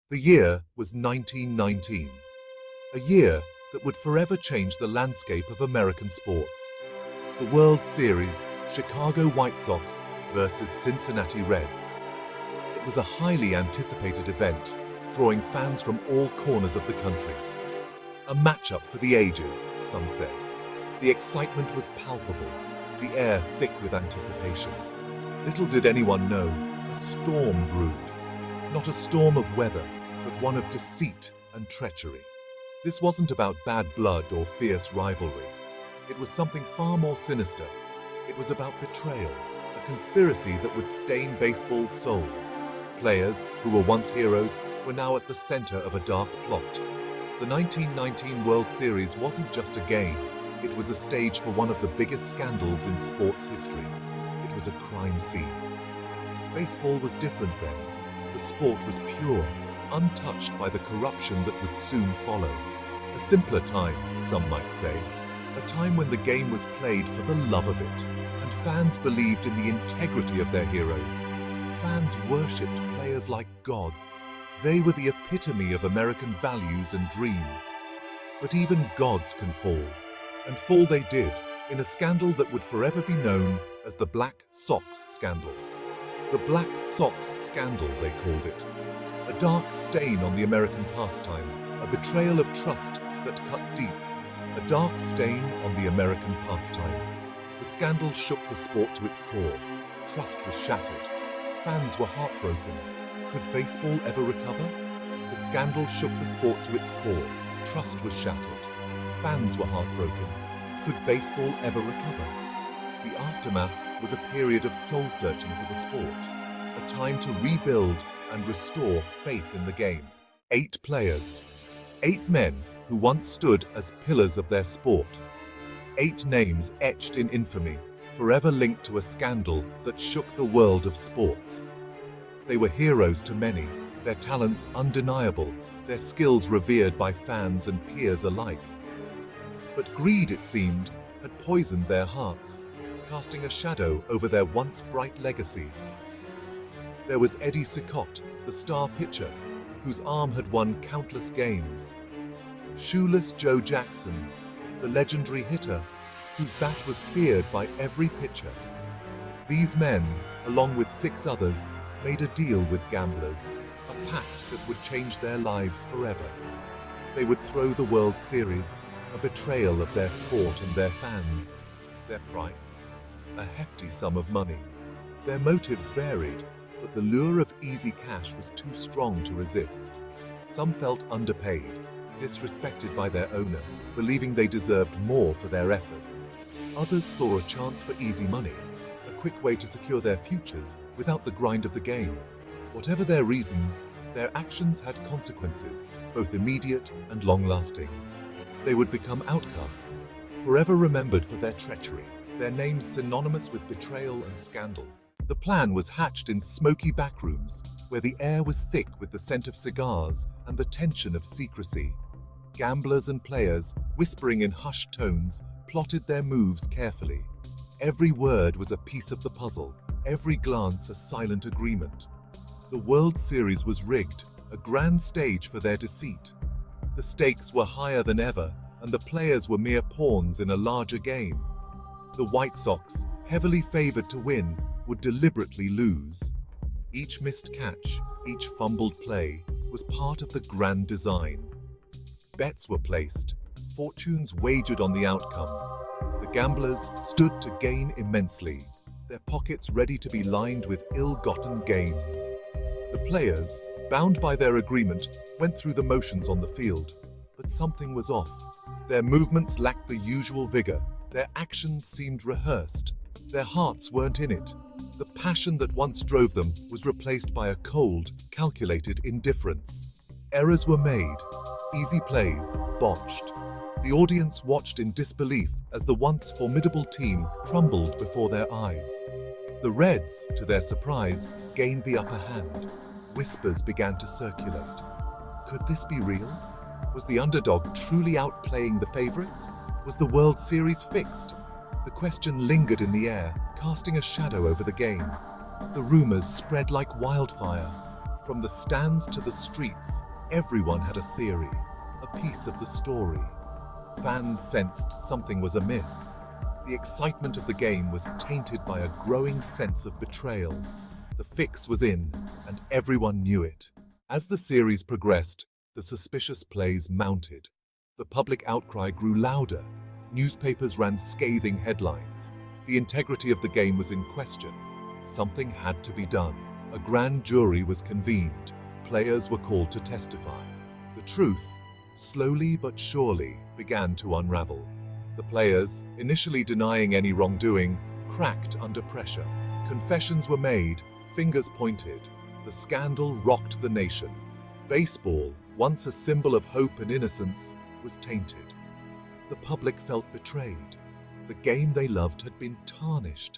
The year was 1919, a year that would forever change the landscape of American sports. The World Series, Chicago White Sox versus Cincinnati Reds. It was a highly anticipated event, drawing fans from all corners of the country. A matchup for the ages, some said. The excitement was palpable, the air thick with anticipation. Little did anyone know, a storm brewed. Not a storm of weather, but one of deceit and treachery. This wasn't about bad blood or fierce rivalry. It was something far more sinister. It was about betrayal, a conspiracy that would stain baseball's soul. Players, who were once heroes, were now at the center of a dark plot. The 1919 World Series wasn't just a game. It was a stage for one of the biggest scandals in sports history. It was a crime scene. Baseball was different then. The sport was pure, untouched by the corruption that would soon follow. A simpler time, some might say. A time when the game was played for the love of it, and fans believed in the integrity of their heroes. Fans worshipped players like gods. They were the epitome of American values and dreams. But even gods can fall. And fall they did, in a scandal that would forever be known as the Black Sox Scandal. The Black Sox Scandal, they called it. A dark stain on the American pastime, a betrayal of trust that cut deep. A dark stain on the American pastime. The scandal shook the sport to its core. Trust was shattered. Fans were heartbroken. Could baseball ever recover? The scandal shook the sport to its core. Trust was shattered. Fans were heartbroken. Could baseball ever recover? The aftermath was a period of soul-searching for the sport. A time to rebuild and restore faith in the game. 8 players. 8 men who once stood as pillars of their sport. 8 names etched in infamy, forever linked to a scandal that shook the world of sports. They were heroes to many, their talents undeniable, their skills revered by fans and peers alike. But greed, it seemed, had poisoned their hearts, casting a shadow over their once bright legacies. There was Eddie Cicotte, the star pitcher, whose arm had won countless games. Shoeless Joe Jackson, the legendary hitter, whose bat was feared by every pitcher. These men, along with 6 others, made a deal with gamblers, a pact that would change their lives forever. They would throw the World Series, a betrayal of their sport and their fans. Their price? A hefty sum of money. Their motives varied, but the lure of easy cash was too strong to resist. Some felt underpaid, disrespected by their owner, believing they deserved more for their efforts. Others saw a chance for easy money, a quick way to secure their futures without the grind of the game. Whatever their reasons, their actions had consequences, both immediate and long-lasting. They would become outcasts, forever remembered for their treachery, their names synonymous with betrayal and scandal. The plan was hatched in smoky backrooms, where the air was thick with the scent of cigars and the tension of secrecy. Gamblers and players, whispering in hushed tones, plotted their moves carefully. Every word was a piece of the puzzle, every glance a silent agreement. The World Series was rigged, a grand stage for their deceit. The stakes were higher than ever, and the players were mere pawns in a larger game. The White Sox, heavily favored to win, would deliberately lose. Each missed catch, each fumbled play, was part of the grand design. Bets were placed, fortunes wagered on the outcome. The gamblers stood to gain immensely, their pockets ready to be lined with ill-gotten gains. The players, bound by their agreement, went through the motions on the field, but something was off. Their movements lacked the usual vigor, their actions seemed rehearsed, their hearts weren't in it. The passion that once drove them was replaced by a cold, calculated indifference. Errors were made, easy plays botched. The audience watched in disbelief as the once formidable team crumbled before their eyes. The Reds, to their surprise, gained the upper hand. Whispers began to circulate. Could this be real? Was the underdog truly outplaying the favorites? Was the World Series fixed? The question lingered in the air, casting a shadow over the game. The rumors spread like wildfire. From the stands to the streets, everyone had a theory, a piece of the story. Fans sensed something was amiss. The excitement of the game was tainted by a growing sense of betrayal. The fix was in, and everyone knew it. As the series progressed, the suspicious plays mounted. The public outcry grew louder. Newspapers ran scathing headlines. The integrity of the game was in question. Something had to be done. A grand jury was convened. Players were called to testify. The truth, slowly but surely, began to unravel. The players, initially denying any wrongdoing, cracked under pressure. Confessions were made, fingers pointed. The scandal rocked the nation. Baseball, once a symbol of hope and innocence, was tainted. The public felt betrayed. The game they loved had been tarnished.